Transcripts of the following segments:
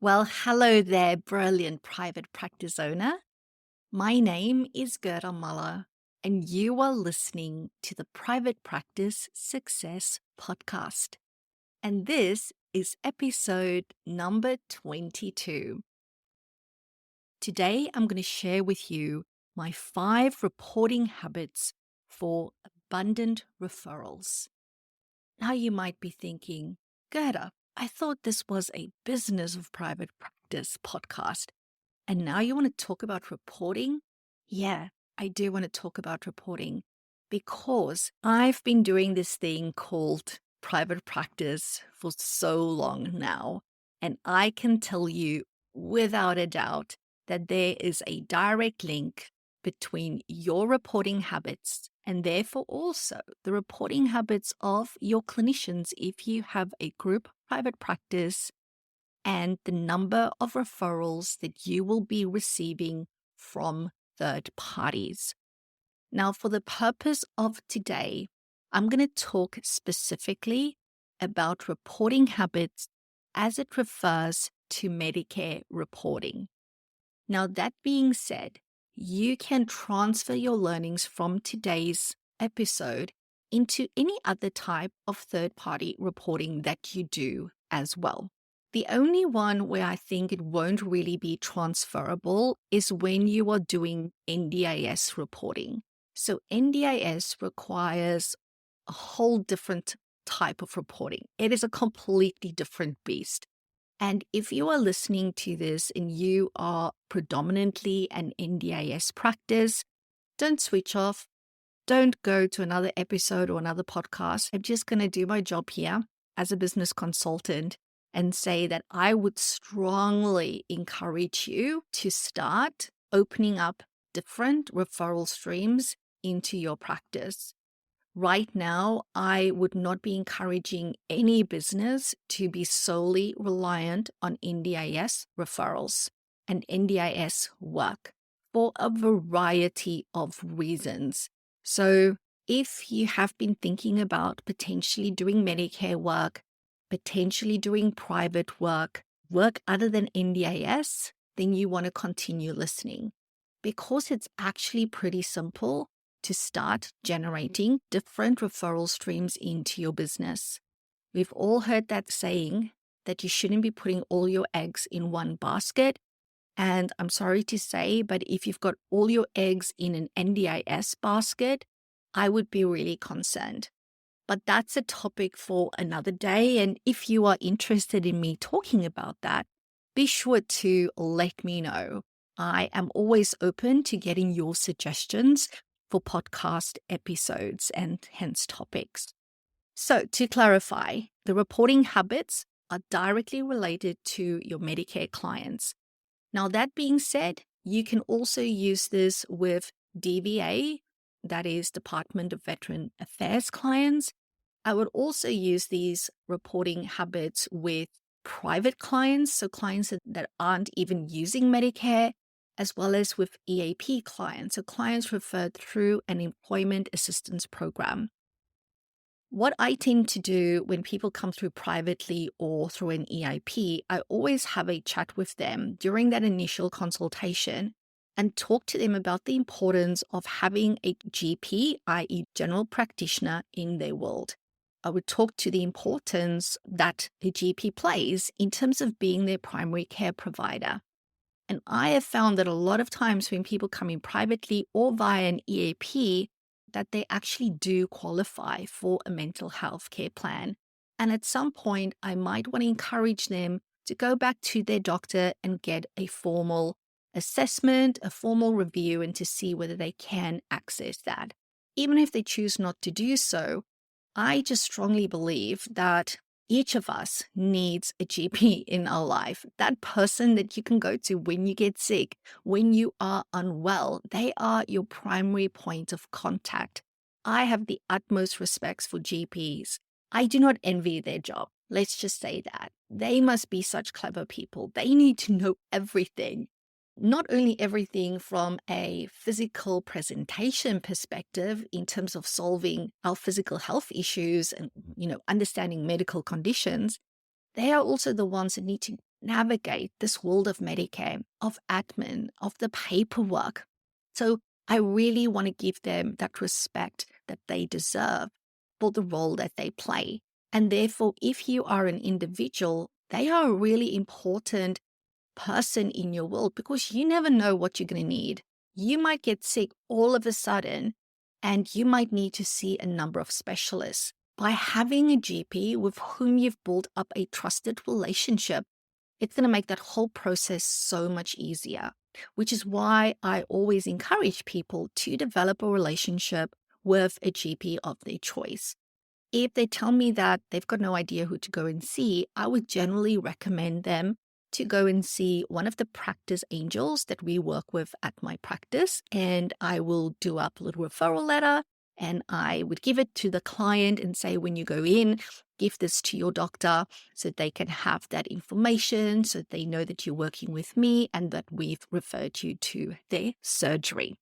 Well, hello there, brilliant private practice owner. My name is Gerda, and you are listening to the Private Practice Success Podcast. And this is episode number 22. Today, I'm going to share with you my 5 reporting habits for abundant referrals. Now, you might be thinking, Gerda, I thought this was a business of private practice podcast. And now you want to talk about reporting? Yeah, I do want to talk about reporting because I've been doing this thing called private practice for so long now. And I can tell you without a doubt that there is a direct link between your reporting habits and therefore also the reporting habits of your clinicians if you have a group private practice and the number of referrals that you will be receiving from third parties. Now, for the purpose of today, I'm going to talk specifically about reporting habits as it refers to Medicare reporting. Now, that being said, you can transfer your learnings from today's episode into any other type of third-party reporting that you do as well. The only one where I think it won't really be transferable is when you are doing NDIS reporting. So NDIS requires a whole different type of reporting. It is a completely different beast. And if you are listening to this and you are predominantly an NDIS practice, don't switch off. Don't go to another episode or another podcast. I'm just going to do my job here as a business consultant and say that I would strongly encourage you to start opening up different referral streams into your practice. Right now, I would not be encouraging any business to be solely reliant on NDIS referrals and NDIS work for a variety of reasons. So, if you have been thinking about potentially doing Medicare work, potentially doing private work other than NDIS, then you want to continue listening because it's actually pretty simple to start generating different referral streams into your business. We've all heard that saying that you shouldn't be putting all your eggs in one basket. And I'm sorry to say, but if you've got all your eggs in an NDIS basket, I would be really concerned. But that's a topic for another day. And if you are interested in me talking about that, be sure to let me know. I am always open to getting your suggestions for podcast episodes and hence topics. So, to clarify, the reporting habits are directly related to your Medicare clients. Now, that being said, you can also use this with DVA, that is Department of Veteran Affairs clients. I would also use these reporting habits with private clients, so clients that aren't even using Medicare, as well as with EAP clients, so clients referred through an employment assistance program. What I tend to do when people come through privately or through an EIP, I always have a chat with them during that initial consultation and talk to them about the importance of having a GP, i.e., general practitioner, in their world. I would talk to the importance that a GP plays in terms of being their primary care provider. And I have found that a lot of times when people come in privately or via an EAP, that they actually do qualify for a mental health care plan. And at some point, I might want to encourage them to go back to their doctor and get a formal assessment, a formal review, and to see whether they can access that. Even if they choose not to do so, I just strongly believe that each of us needs a GP in our life. That person that you can go to when you get sick, when you are unwell, they are your primary point of contact. I have the utmost respects for GPs. I do not envy their job. Let's just say that. They must be such clever people. They need to know everything. Not only everything from a physical presentation perspective in terms of solving our physical health issues and, understanding medical conditions, they are also the ones that need to navigate this world of Medicare, of admin, of the paperwork. So I really want to give them that respect that they deserve for the role that they play. And therefore, if you are an individual, they are a really important person in your world because you never know what you're going to need. You might get sick all of a sudden and you might need to see a number of specialists. By having a GP with whom you've built up a trusted relationship, it's going to make that whole process so much easier, which is why I always encourage people to develop a relationship with a GP of their choice. If they tell me that they've got no idea who to go and see, I would generally recommend them to go and see one of the practice angels that we work with at my practice. And I will do up a little referral letter and I would give it to the client and say, when you go in, give this to your doctor so they can have that information, so they know that you're working with me and that we've referred you to their surgery.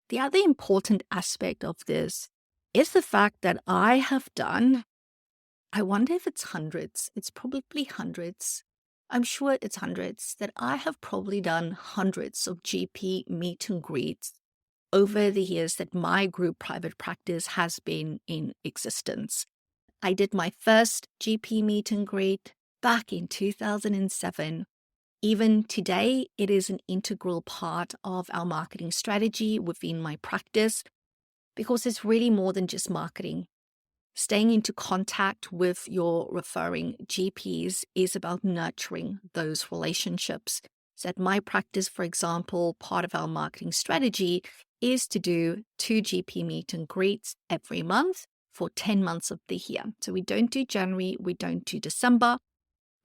The other important aspect of this is the fact that I have done, I wonder if it's hundreds, it's probably hundreds. I'm sure it's hundreds, that I have probably done hundreds of GP meet and greets over the years that my group private practice has been in existence. I did my first GP meet and greet back in 2007. Even today, it is an integral part of our marketing strategy within my practice because it's really more than just marketing. Staying into contact with your referring GPs is about nurturing those relationships. So at my practice, for example, part of our marketing strategy is to do 2 GP meet and greets every month for 10 months of the year. So we don't do January, we don't do December.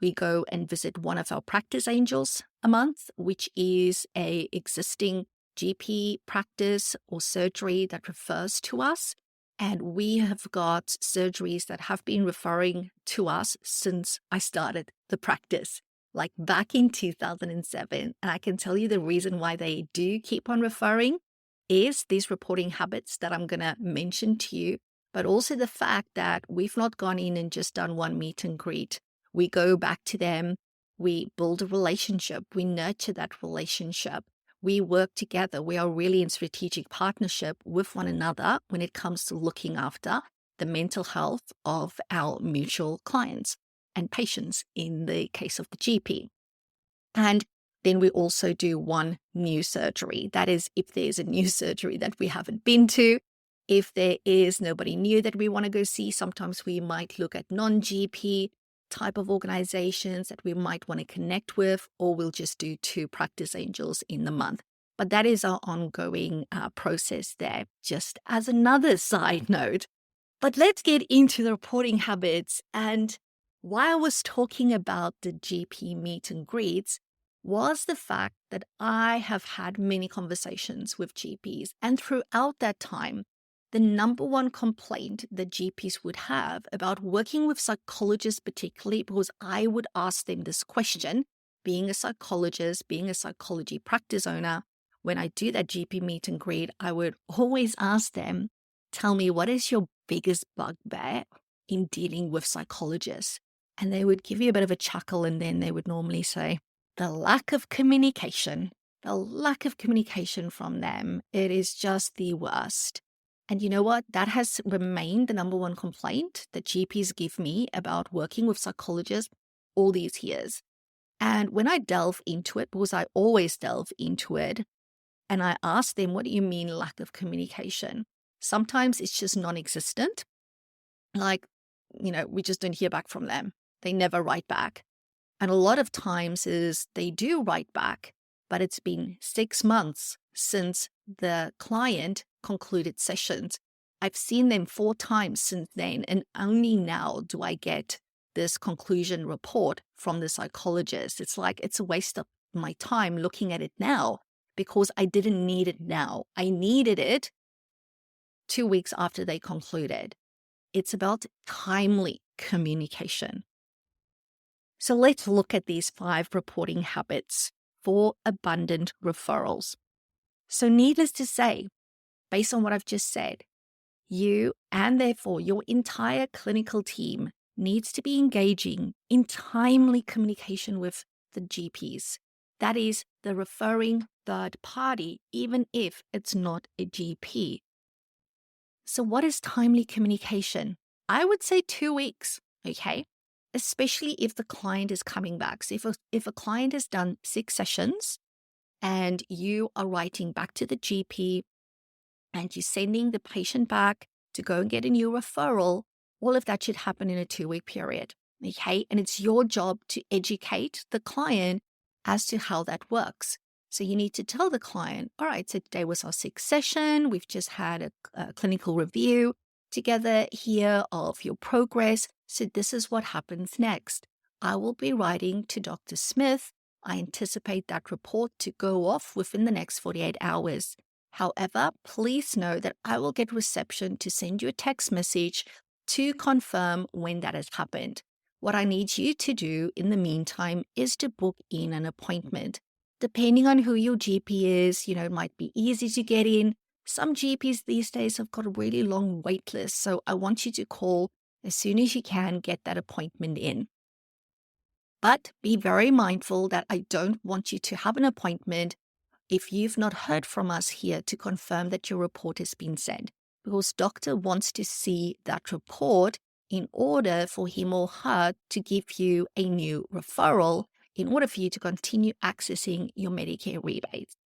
We go and visit one of our practice angels a month, which is a existing GP practice or surgery that refers to us. And we have got surgeries that have been referring to us since I started the practice, like back in 2007. And I can tell you the reason why they do keep on referring is these reporting habits that I'm going to mention to you, but also the fact that we've not gone in and just done one meet and greet. We go back to them, we build a relationship, we nurture that relationship. We work together. We are really in strategic partnership with one another when it comes to looking after the mental health of our mutual clients and patients in the case of the GP. And then we also do one new surgery. That is, if there's a new surgery that we haven't been to, if there is nobody new that we want to go see, sometimes we might look at non-GP type of organizations that we might want to connect with, or we'll just do 2 practice angels in the month. But that is our ongoing process there, just as another side note. But let's get into the reporting habits. And why I was talking about the GP meet and greets was the fact that I have had many conversations with GPs. And throughout that time, the number one complaint that GPs would have about working with psychologists, particularly because I would ask them this question, being a psychologist, being a psychology practice owner, when I do that GP meet and greet, I would always ask them, tell me, what is your biggest bugbear in dealing with psychologists? And they would give you a bit of a chuckle, and then they would normally say, the lack of communication. The lack of communication from them. It is just the worst. And you know what? That has remained the number one complaint that GPs give me about working with psychologists all these years. And when I delve into it, because I always delve into it, and I ask them, what do you mean lack of communication? Sometimes it's just non-existent. Like, we just don't hear back from them. They never write back. And a lot of times is they do write back, but it's been 6 months since the client concluded sessions. I've seen them 4 times since then, and only now do I get this conclusion report from the psychologist. It's like it's a waste of my time looking at it now because I didn't need it now. I needed it 2 weeks after they concluded. It's about timely communication. So let's look at these 5 reporting habits for abundant referrals. So needless to say, based on what I've just said, you and therefore your entire clinical team needs to be engaging in timely communication with the GPs. That is the referring third party, even if it's not a GP. So, what is timely communication? I would say 2 weeks, okay? Especially if the client is coming back. So, if a client has done 6 sessions and you are writing back to the GP and you're sending the patient back to go and get a new referral, all of that should happen in a 2-week period, okay? And it's your job to educate the client as to how that works. So you need to tell the client, all right, so today was our 6th session. We've just had a clinical review together here of your progress. So this is what happens next. I will be writing to Dr. Smith. I anticipate that report to go off within the next 48 hours. However, please know that I will get reception to send you a text message to confirm when that has happened. What I need you to do in the meantime is to book in an appointment. Depending on who your GP is, it might be easy to get in. Some GPs these days have got a really long wait list, so I want you to call as soon as you can, get that appointment in. But be very mindful that I don't want you to have an appointment if you've not heard from us here to confirm that your report has been sent, because doctor wants to see that report in order for him or her to give you a new referral in order for you to continue accessing your Medicare rebates.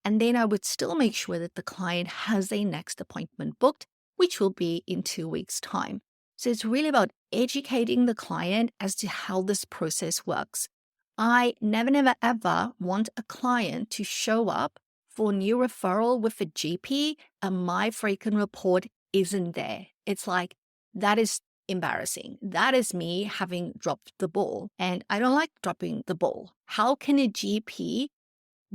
And then I would still make sure that the client has a next appointment booked, which will be in 2 weeks' time. So it's really about educating the client as to how this process works. I never, ever want a client to show up for a new referral with a GP and my freaking report isn't there. It's like, that is embarrassing. That is me having dropped the ball. And I don't like dropping the ball. How can a GP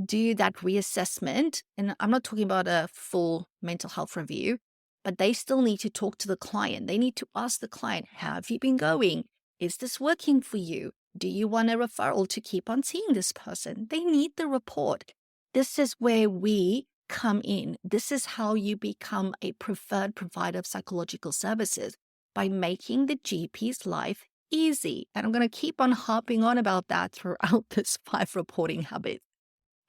do that reassessment? And I'm not talking about a full mental health review, but they still need to talk to the client. They need to ask the client, how have you been going? Is this working for you? Do you want a referral to keep on seeing this person? They need the report. This is where we come in. This is how you become a preferred provider of psychological services, by making the GP's life easy. And I'm going to keep on harping on about that throughout this 5 reporting habits.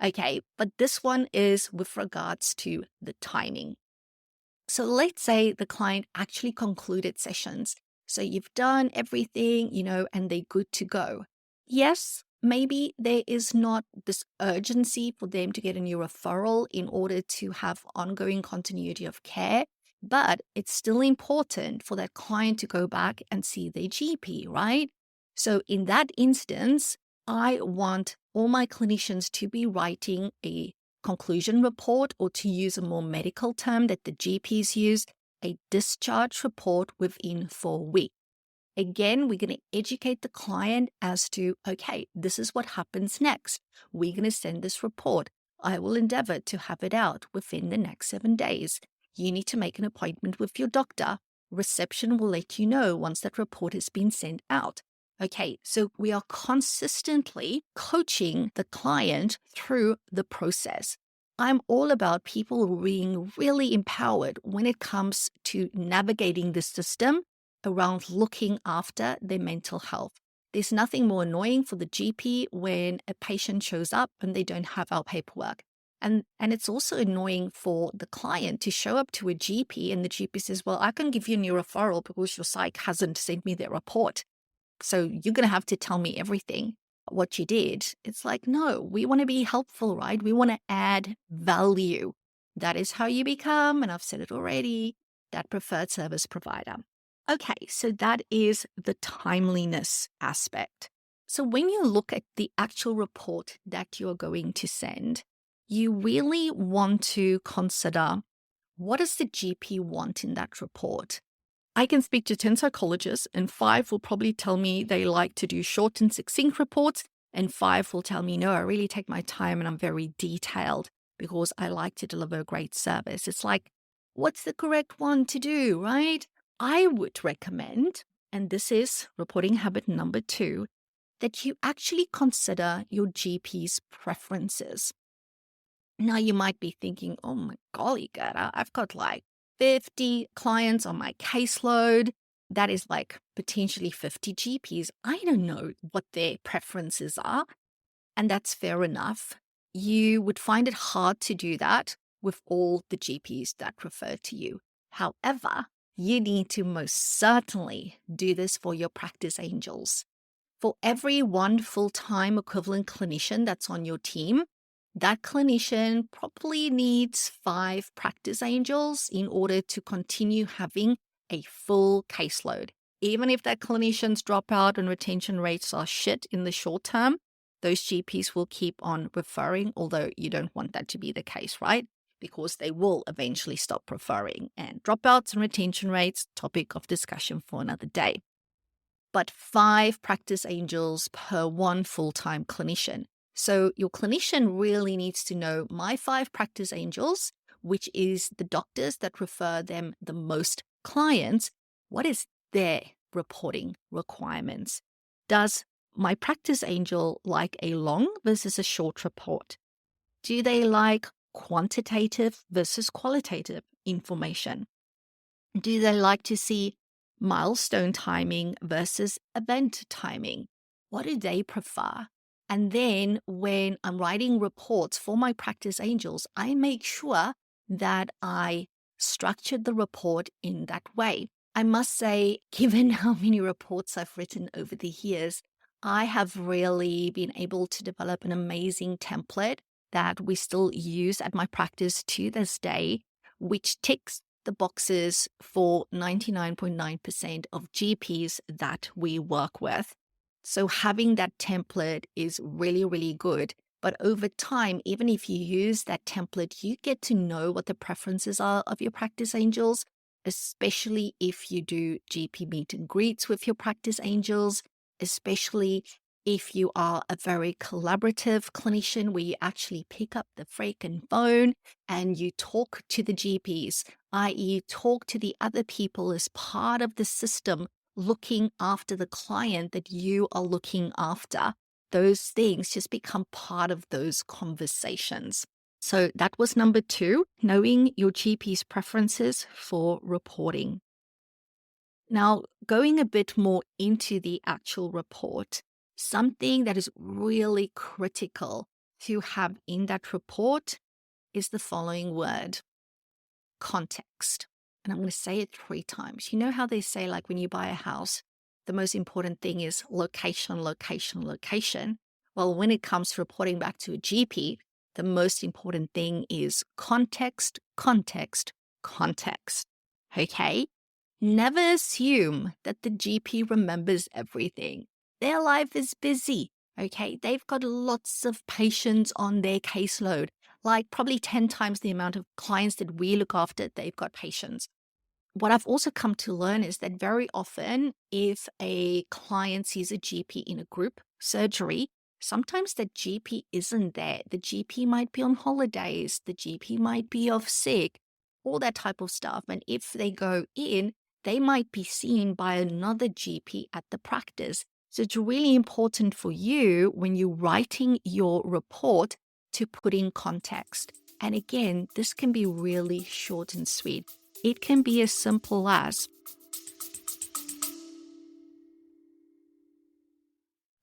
Okay, but this one is with regards to the timing. So let's say the client actually concluded sessions. So you've done everything, and they're good to go. Yes, maybe there is not this urgency for them to get a new referral in order to have ongoing continuity of care, but it's still important for that client to go back and see their GP, right? So in that instance, I want all my clinicians to be writing a conclusion report, or to use a more medical term that the GPs use, a discharge report within 4 weeks. Again, we're going to educate the client as to, okay, this is what happens next. We're going to send this report. I will endeavor to have it out within the next 7 days. You need to make an appointment with your doctor. Reception will let you know once that report has been sent out. Okay, so we are consistently coaching the client through the process. I'm all about people being really empowered when it comes to navigating the system around looking after their mental health. There's nothing more annoying for the GP when a patient shows up and they don't have our paperwork. And it's also annoying for the client to show up to a GP and the GP says, well, I can give you a new referral because your psych hasn't sent me their report. So you're going to have to tell me everything, what you did. It's like, no, we want to be helpful, right? We want to add value. That is how you become, and I've said it already, that preferred service provider. Okay, so that is the timeliness aspect. So when you look at the actual report that you're going to send, you really want to consider, what does the GP want in that report? I can speak to 10 psychologists, and 5 will probably tell me they like to do short and succinct reports, and 5 will tell me, no, I really take my time and I'm very detailed because I like to deliver a great service. It's like, what's the correct one to do, right? I would recommend, and this is reporting habit number 2, that you actually consider your GP's preferences. Now you might be thinking, oh my golly, Gerda, I've got like 50 clients on my caseload. That is like potentially 50 GPs. I don't know what their preferences are. And that's fair enough. You would find it hard to do that with all the GPs that refer to you. However, you need to most certainly do this for your practice angels. For every one full-time equivalent clinician that's on your team, that clinician probably needs 5 practice angels in order to continue having a full caseload. Even if that clinician's dropout and retention rates are shit in the short term, those GPs will keep on referring, although you don't want that to be the case, right? Because they will eventually stop referring. And dropouts and retention rates, topic of discussion for another day. But 5 practice angels per one full-time clinician. So your clinician really needs to know my 5 practice angels, which is the doctors that refer them the most clients. What is their reporting requirements? Does my practice angel like a long versus a short report? Do they like quantitative versus qualitative information? Do they like to see milestone timing versus event timing? What do they prefer? And then when I'm writing reports for my practice angels, I make sure that I structured the report in that way. I must say, given how many reports I've written over the years, I have really been able to develop an amazing template that we still use at my practice to this day, which ticks the boxes for 99.9% of GPs that we work with. So having that template is really, really good. But over time, even if you use that template, you get to know what the preferences are of your practice angels, especially if you do GP meet and greets with your practice angels, especially if you are a very collaborative clinician where you actually pick up the freaking phone and you talk to the GPs, i.e., talk to the other people as part of the system looking after the client that you are looking after. Those things just become part of those conversations. So that was number 2, knowing your GP's preferences for reporting. Now, going a bit more into the actual report, something that is really critical to have in that report is the following word: context. And I'm going to say it 3 times. You know how they say, like, when you buy a house, the most important thing is location, location, location. Well, when it comes to reporting back to a GP, the most important thing is context, context, context. Okay? Never assume that the GP remembers everything. Their life is busy. Okay? They've got lots of patients on their caseload, like probably 10 times the amount of clients that we look after, they've got patients. What I've also come to learn is that very often, if a client sees a GP in a group surgery, sometimes the GP isn't there. The GP might be on holidays, the GP might be off sick, all that type of stuff. And if they go in, they might be seen by another GP at the practice. So it's really important for you when you're writing your report to put in context. And again, this can be really short and sweet. It can be as simple as,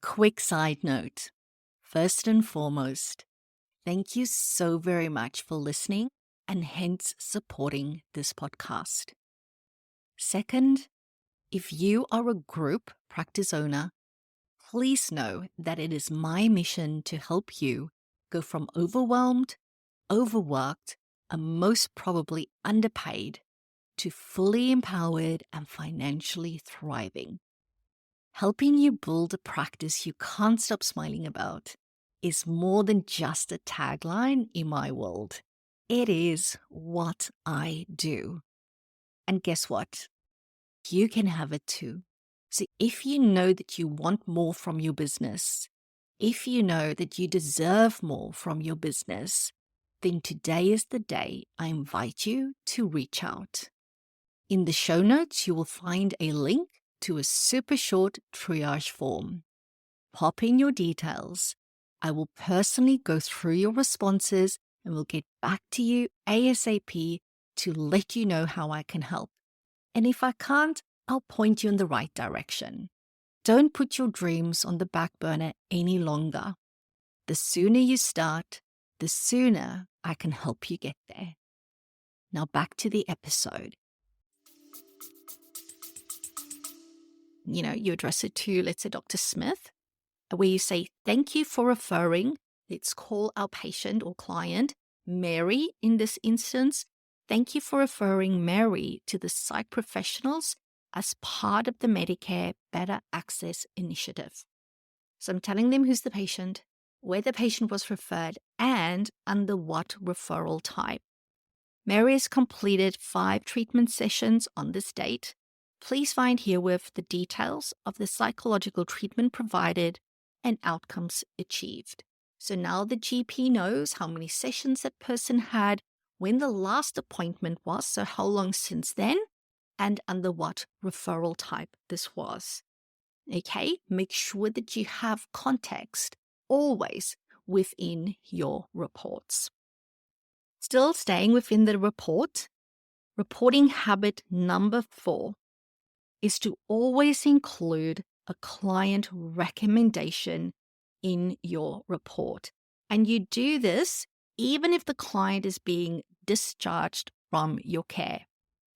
quick side note. First and foremost, thank you so very much for listening and hence supporting this podcast. Second, if you are a group practice owner, please know that it is my mission to help you go from overwhelmed, overworked, and most probably underpaid to fully empowered and financially thriving. Helping you build a practice you can't stop smiling about is more than just a tagline in my world. It is what I do. And guess what? You can have it too. So if you know that you want more from your business, if you know that you deserve more from your business, then today is the day I invite you to reach out. In the show notes, you will find a link to a super short triage form. Pop in your details. I will personally go through your responses and will get back to you ASAP to let you know how I can help. And if I can't, I'll point you in the right direction. Don't put your dreams on the back burner any longer. The sooner you start, the sooner I can help you get there. Now back to the episode. You address it to, let's say, Dr. Smith, where you say, thank you for referring. Let's call our patient or client Mary in this instance. Thank you for referring Mary to the psych professionals as part of the Medicare Better Access Initiative. So I'm telling them who's the patient, where the patient was referred, and under what referral type. Mary has completed 5 treatment sessions on this date. Please find herewith the details of the psychological treatment provided and outcomes achieved. So now the GP knows how many sessions that person had, when the last appointment was, so how long since then, and under what referral type this was. Okay, make sure that you have context always within your reports. Still staying within the report, reporting habit number 4 is to always include a client recommendation in your report. And you do this even if the client is being discharged from your care.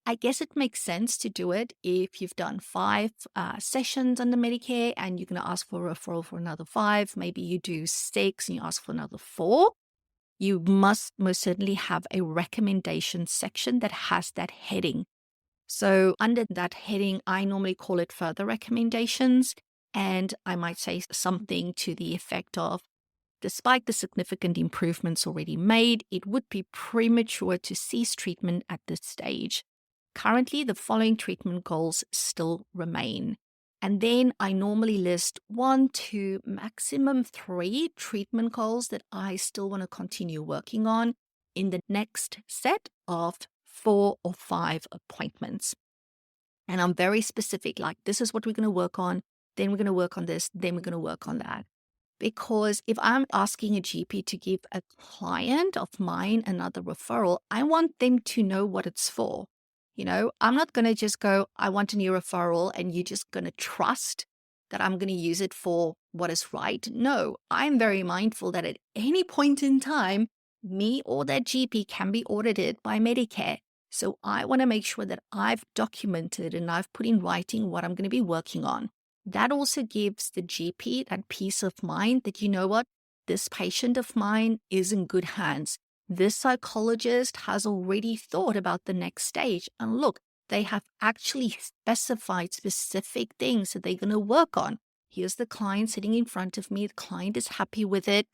I guess it makes sense to do it if you've done 5 sessions under Medicare and you're going to ask for a referral for another 5. Maybe you do 6 and you ask for another 4. You must most certainly have a recommendation section that has that heading. So under that heading, I normally call it further recommendations, and I might say something to the effect of, despite the significant improvements already made, it would be premature to cease treatment at this stage. Currently, the following treatment goals still remain. And then I normally list 1 to maximum 3 treatment goals that I still want to continue working on in the next set of 4 or 5 appointments. And I'm very specific, like this is what we're going to work on, then we're going to work on this, then we're going to work on that. Because if I'm asking a GP to give a client of mine another referral, I want them to know what it's for. I'm not going to just go, I want a new referral, and you're just going to trust that I'm going to use it for what is right. No, I'm very mindful that at any point in time, me or that GP can be audited by Medicare. So I want to make sure that I've documented and I've put in writing what I'm going to be working on. That also gives the GP that peace of mind that, you know what, this patient of mine is in good hands. This psychologist has already thought about the next stage. And look, they have actually specified specific things that they're going to work on. Here's the client sitting in front of me. The client is happy with it.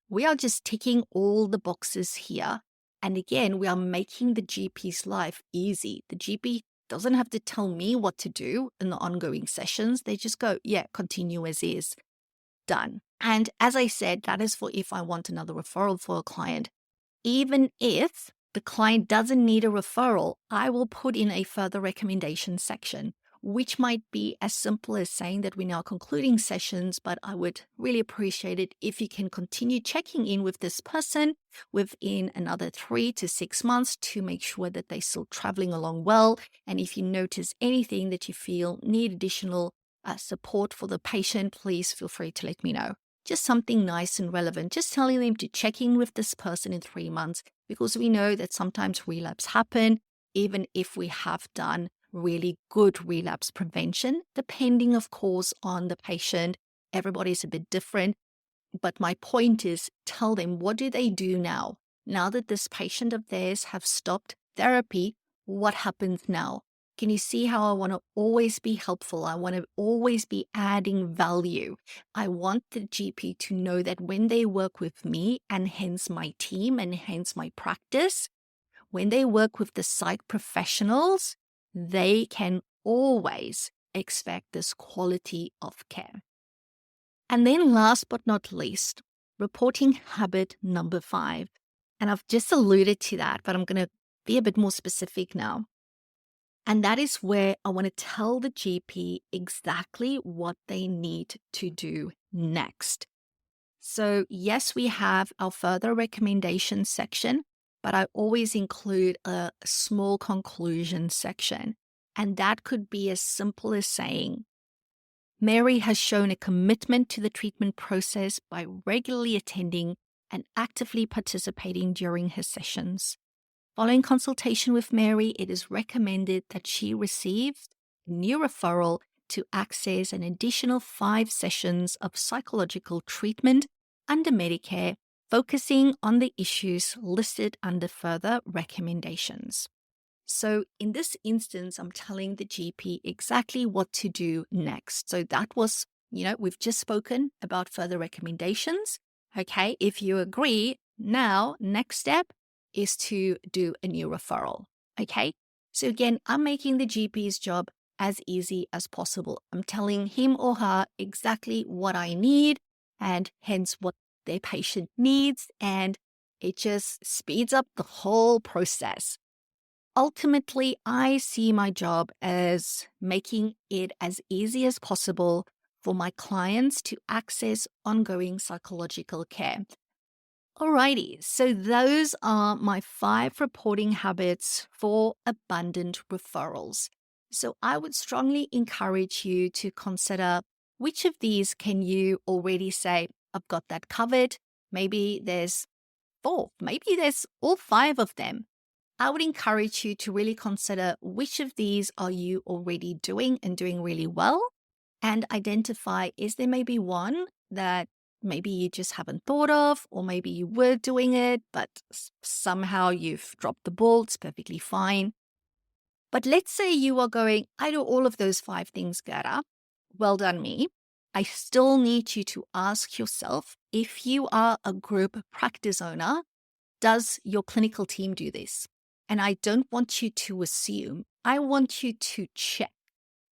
We are just ticking all the boxes here. And again, we are making the GP's life easy. The GP doesn't have to tell me what to do in the ongoing sessions. They just go, yeah, continue as is. Done. And as I said, that is for if I want another referral for a client. Even if the client doesn't need a referral, I will put in a further recommendation section, which might be as simple as saying that we're now concluding sessions, but I would really appreciate it if you can continue checking in with this person within another 3 to 6 months to make sure that they're still traveling along well. And if you notice anything that you feel need additional support for the patient, please feel free to let me know. Just something nice and relevant, just telling them to check in with this person in 3 months, because we know that sometimes relapse happen, even if we have done really good relapse prevention, depending, of course, on the patient. Everybody's a bit different. But my point is, tell them, what do they do now? Now that this patient of theirs have stopped therapy, what happens now? Can you see how I want to always be helpful? I want to always be adding value. I want the GP to know that when they work with me, and hence my team and hence my practice, when they work with the psych professionals, they can always expect this quality of care. And then last but not least, reporting habit number 5. And I've just alluded to that, but I'm going to be a bit more specific now. And that is where I want to tell the GP exactly what they need to do next. So yes, we have our further recommendation section, but I always include a small conclusion section. And that could be as simple as saying, Mary has shown a commitment to the treatment process by regularly attending and actively participating during her sessions. Following consultation with Mary, it is recommended that she receive a new referral to access an additional 5 sessions of psychological treatment under Medicare, focusing on the issues listed under further recommendations. So in this instance, I'm telling the GP exactly what to do next. So that was, we've just spoken about further recommendations. Okay, if you agree, now next step is to do a new referral. Okay, so again, I'm making the GP's job as easy as possible. I'm telling him or her exactly what I need and hence what their patient needs. And it just speeds up the whole process. Ultimately, I see my job as making it as easy as possible for my clients to access ongoing psychological care. Alrighty, so those are my 5 reporting habits for abundant referrals. So I would strongly encourage you to consider which of these can you already say, I've got that covered. Maybe there's 4, maybe there's all 5 of them. I would encourage you to really consider which of these are you already doing and doing really well, and identify, is there maybe one that maybe you just haven't thought of, or maybe you were doing it, but somehow you've dropped the ball. It's perfectly fine. But let's say you are going, I do all of those 5 things, Gerda. Well done, me. I still need you to ask yourself, if you are a group practice owner, does your clinical team do this? And I don't want you to assume, I want you to check.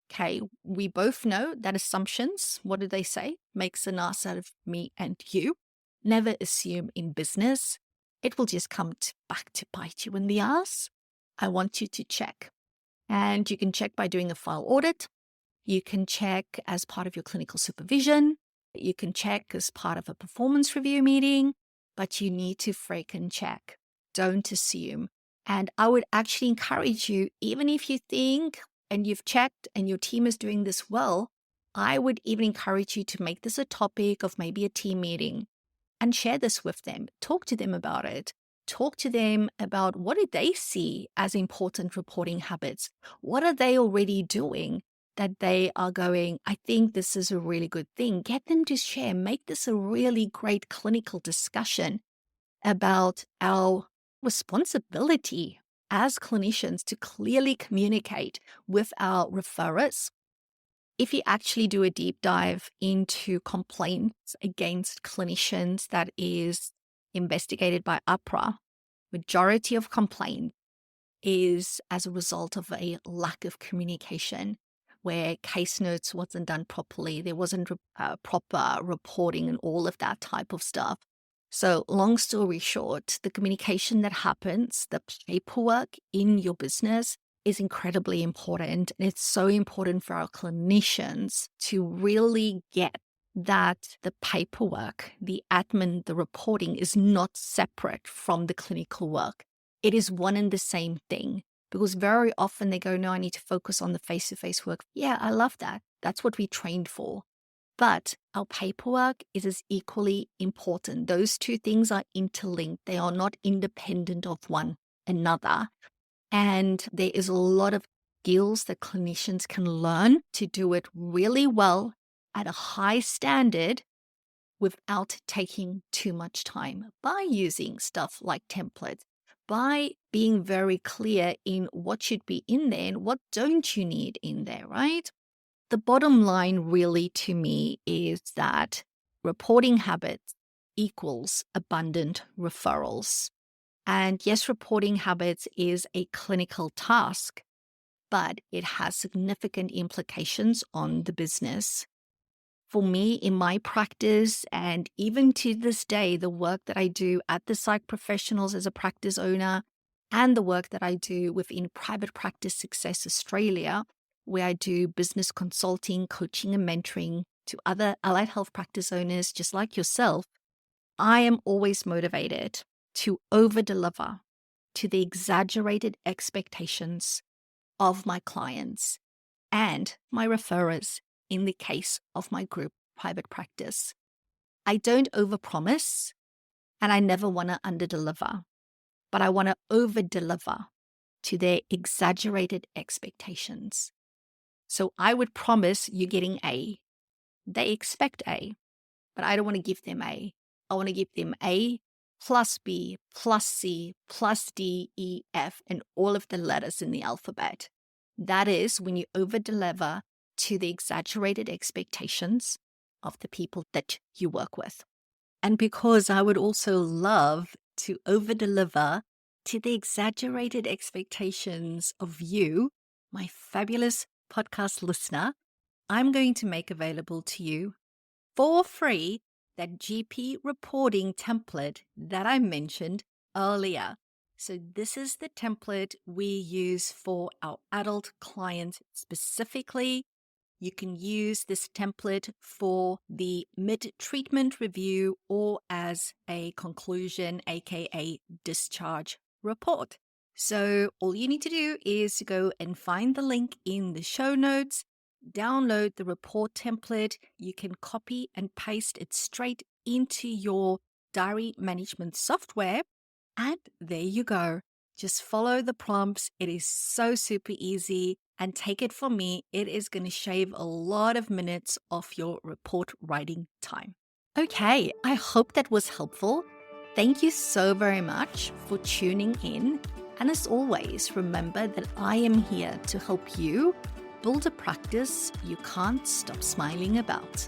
Okay, we both know that assumptions, what do they say? Makes an ass out of me and you. Never assume in business. It will just come back to bite you in the ass. I want you to check. And you can check by doing a file audit. You can check as part of your clinical supervision. You can check as part of a performance review meeting, but you need to freaking check. Don't assume. And I would actually encourage you, even if you think and you've checked and your team is doing this well, I would even encourage you to make this a topic of maybe a team meeting and share this with them. Talk to them about it. Talk to them about what do they see as important reporting habits? What are they already doing that they are going, I think this is a really good thing. Get them to share. Make this a really great clinical discussion about our responsibility as clinicians to clearly communicate with our referrers. If you actually do a deep dive into complaints against clinicians that is investigated by APRA, majority of complaints is as a result of a lack of communication, where case notes wasn't done properly, there wasn't proper reporting and all of that type of stuff. So long story short, the communication that happens, the paperwork in your business is incredibly important. And it's so important for our clinicians to really get that the paperwork, the admin, the reporting is not separate from the clinical work. It is one and the same thing, because very often they go, no, I need to focus on the face-to-face work. Yeah, I love that. That's what we trained for. But our paperwork is as equally important. Those 2 things are interlinked. They are not independent of one another. And there is a lot of skills that clinicians can learn to do it really well at a high standard without taking too much time, by using stuff like templates, by being very clear in what should be in there and what don't you need in there, right? The bottom line really to me is that reporting habits equals abundant referrals. And yes, reporting habits is a clinical task, but it has significant implications on the business. For me, in my practice, and even to this day, the work that I do at the Psych Professionals as a practice owner, and the work that I do within Private Practice Success Australia, where I do business consulting, coaching, and mentoring to other allied health practice owners just like yourself, I am always motivated to over-deliver to the exaggerated expectations of my clients and my referrers in the case of my group private practice. I don't overpromise, and I never want to underdeliver, but I want to overdeliver to their exaggerated expectations. So I would promise you getting A. They expect A, but I don't want to give them A. I want to give them A plus B plus C plus D, E, F, and all of the letters in the alphabet. That is when you overdeliver to the exaggerated expectations of the people that you work with. And because I would also love to overdeliver to the exaggerated expectations of you, my fabulous podcast listener, I'm going to make available to you for free that GP reporting template that I mentioned earlier. So this is the template we use for our adult clients specifically. You can use this template for the mid-treatment review or as a conclusion, aka discharge report. So all you need to do is to go and find the link in the show notes, download the report template. You can copy and paste it straight into your diary management software. And there you go. Just follow the prompts. It is so super easy. And take it from me, it is going to shave a lot of minutes off your report writing time. Okay, I hope that was helpful. Thank you so very much for tuning in. And as always, remember that I am here to help you build a practice you can't stop smiling about.